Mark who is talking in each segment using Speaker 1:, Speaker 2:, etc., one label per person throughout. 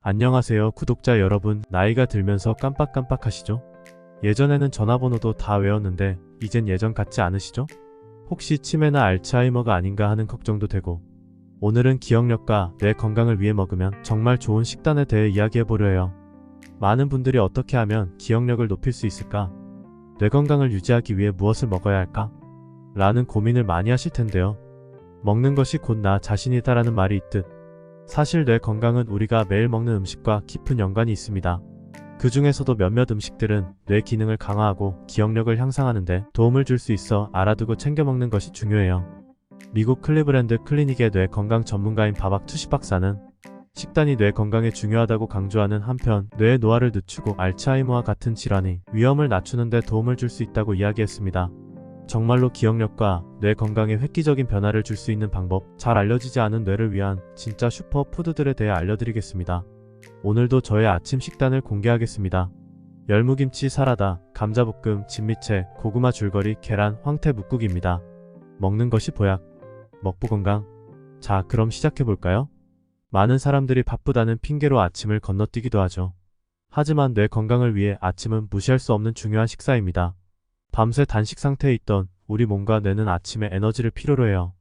Speaker 1: 안녕하세요, 구독자 여러분. 나이가 들면서 깜빡깜빡하시죠? 예전에는 전화번호도 다 외웠는데 이젠 예전 같지 않으시죠? 혹시 치매나 알츠하이머가 아닌가 하는 걱정도 되고, 오늘은 기억력과 뇌 건강을 위해 먹으면 정말 좋은 식단에 대해 이야기해보려 해요. 많은 분들이 어떻게 하면 기억력을 높일 수 있을까? 뇌 건강을 유지하기 위해 무엇을 먹어야 할까? 라는 고민을 많이 하실 텐데요. 먹는 것이 곧 나 자신이다라는 말이 있듯, 사실 뇌 건강은 우리가 매일 먹는 음식과 깊은 연관이 있습니다. 그 중에서도 몇몇 음식들은 뇌 기능을 강화하고 기억력을 향상하는데 도움을 줄 수 있어 알아두고 챙겨 먹는 것이 중요해요. 미국 클리브랜드 클리닉의 뇌 건강 전문가인 바박 투시 박사는 식단이 뇌 건강에 중요하다고 강조하는 한편, 뇌의 노화를 늦추고 알츠하이머와 같은 질환의 위험을 낮추는 데 도움을 줄 수 있다고 이야기했습니다. 정말로 기억력과 뇌 건강에 획기적인 변화를 줄 수 있는 방법, 잘 알려지지 않은 뇌를 위한 진짜 슈퍼푸드들에 대해 알려드리겠습니다. 오늘도 저의 아침 식단을 공개하겠습니다. 열무김치 사라다, 감자볶음, 진미채, 고구마 줄거리, 계란, 황태 묵국입니다. 먹는 것이 보약, 먹보 건강. 자, 그럼 시작해볼까요? 많은 사람들이 바쁘다는 핑계로 아침을 건너뛰기도 하죠. 하지만 뇌 건강을 위해 아침은 무시할 수 없는 중요한 식사입니다. 밤새 단식 상태에 있던 우리 몸과 뇌는 아침에 에너지를 필요로 해요.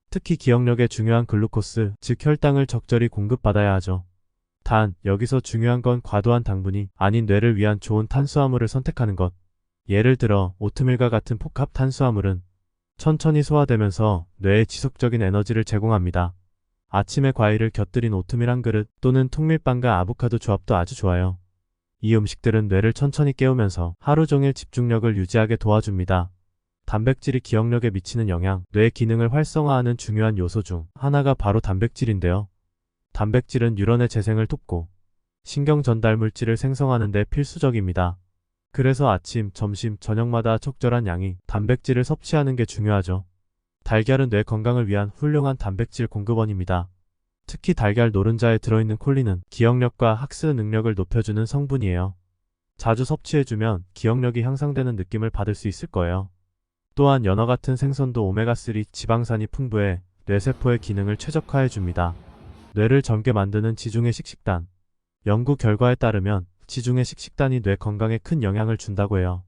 Speaker 1: 특히 기억력에 중요한 글루코스, 즉 혈당을 적절히 공급받아야 하죠. 단, 여기서 중요한 건 과도한 당분이 아닌 뇌를 위한 좋은 탄수화물을 선택하는 것. 예를 들어 오트밀과 같은 복합 탄수화물은 천천히 소화되면서 뇌에 지속적인 에너지를 제공합니다. 아침에 과일을 곁들인 오트밀 한 그릇 또는 통밀빵과 아보카도 조합도 아주 좋아요. 이 음식들은 뇌를 천천히 깨우면서 하루 종일 집중력을 유지하게 도와줍니다. 단백질이 기억력에 미치는 영향, 뇌 기능을 활성화하는 중요한 요소 중 하나가 바로 단백질인데요. 단백질은 뉴런의 재생을 돕고 신경 전달 물질을 생성하는 데 필수적입니다. 그래서 아침, 점심, 저녁마다 적절한 양의 단백질을 섭취하는 게 중요하죠. 달걀은 뇌 건강을 위한 훌륭한 단백질 공급원입니다. 특히 달걀 노른자에 들어있는 콜린은 기억력과 학습 능력을 높여주는 성분이에요. 자주 섭취해주면 기억력이 향상되는 느낌을 받을 수 있을 거예요. 또한 연어 같은 생선도 오메가3 지방산이 풍부해 뇌세포의 기능을 최적화해줍니다. 뇌를 젊게 만드는 지중해식 식단. 연구 결과에 따르면 지중해식 식단이 뇌 건강에 큰 영향을 준다고 해요.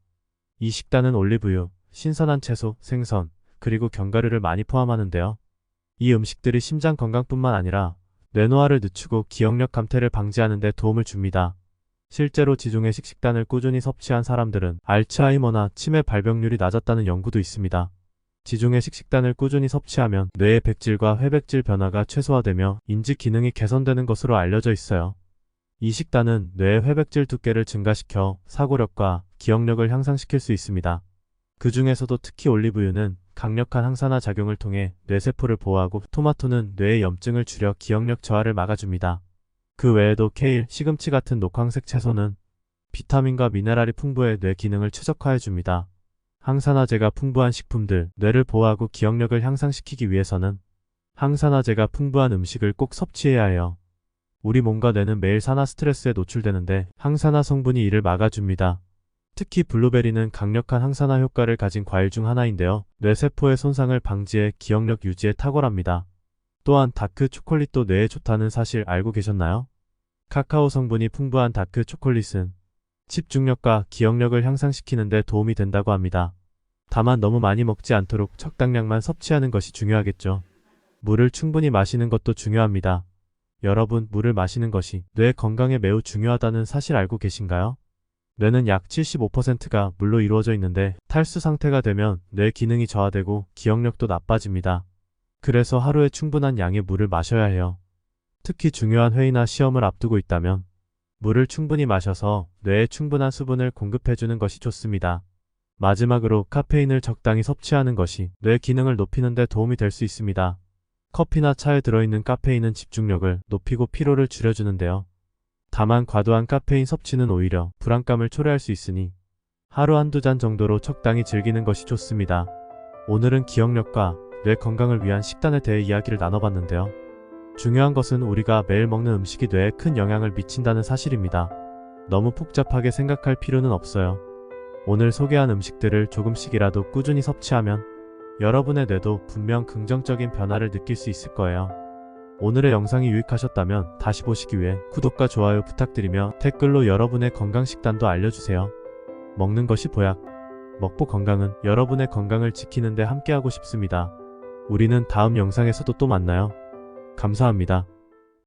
Speaker 1: 이 식단은 올리브유, 신선한 채소, 생선, 그리고 견과류를 많이 포함하는데요. 이 음식들이 심장 건강뿐만 아니라 뇌노화를 늦추고 기억력 감퇴를 방지하는 데 도움을 줍니다. 실제로 지중해식 식단을 꾸준히 섭취한 사람들은 알츠하이머나 치매 발병률이 낮았다는 연구도 있습니다. 지중해식 식단을 꾸준히 섭취하면 뇌의 백질과 회백질 변화가 최소화되며 인지 기능이 개선되는 것으로 알려져 있어요. 이 식단은 뇌의 회백질 두께를 증가시켜 사고력과 기억력을 향상시킬 수 있습니다. 그 중에서도 특히 올리브유는 강력한 항산화 작용을 통해 뇌세포를 보호하고, 토마토는 뇌의 염증을 줄여 기억력 저하를 막아줍니다. 그 외에도 케일, 시금치 같은 녹황색 채소는 비타민과 미네랄이 풍부해 뇌 기능을 최적화해줍니다. 항산화제가 풍부한 식품들, 뇌를 보호하고 기억력을 향상시키기 위해서는 항산화제가 풍부한 음식을 꼭 섭취해야 해요. 우리 몸과 뇌는 매일 산화 스트레스에 노출되는데 항산화 성분이 이를 막아줍니다. 특히 블루베리는 강력한 항산화 효과를 가진 과일 중 하나인데요. 뇌세포의 손상을 방지해 기억력 유지에 탁월합니다. 또한 다크 초콜릿도 뇌에 좋다는 사실 알고 계셨나요? 카카오 성분이 풍부한 다크 초콜릿은 집중력과 기억력을 향상시키는 데 도움이 된다고 합니다. 다만 너무 많이 먹지 않도록 적당량만 섭취하는 것이 중요하겠죠. 물을 충분히 마시는 것도 중요합니다. 여러분, 물을 마시는 것이 뇌 건강에 매우 중요하다는 사실 알고 계신가요? 뇌는 약 75%가 물로 이루어져 있는데 탈수 상태가 되면 뇌 기능이 저하되고 기억력도 나빠집니다. 그래서 하루에 충분한 양의 물을 마셔야 해요. 특히 중요한 회의나 시험을 앞두고 있다면 물을 충분히 마셔서 뇌에 충분한 수분을 공급해주는 것이 좋습니다. 마지막으로 카페인을 적당히 섭취하는 것이 뇌 기능을 높이는 데 도움이 될 수 있습니다. 커피나 차에 들어있는 카페인은 집중력을 높이고 피로를 줄여주는데요. 다만 과도한 카페인 섭취는 오히려 불안감을 초래할 수 있으니 하루 한두 잔 정도로 적당히 즐기는 것이 좋습니다. 오늘은 기억력과 뇌 건강을 위한 식단에 대해 이야기를 나눠봤는데요. 중요한 것은 우리가 매일 먹는 음식이 뇌에 큰 영향을 미친다는 사실입니다. 너무 복잡하게 생각할 필요는 없어요. 오늘 소개한 음식들을 조금씩이라도 꾸준히 섭취하면 여러분의 뇌도 분명 긍정적인 변화를 느낄 수 있을 거예요. 오늘의 영상이 유익하셨다면 다시 보시기 위해 구독과 좋아요 부탁드리며 댓글로 여러분의 건강 식단도 알려주세요. 먹는 것이 보약, 먹보 건강은 여러분의 건강을 지키는 데 함께하고 싶습니다. 우리는 다음 영상에서도 또 만나요. 감사합니다.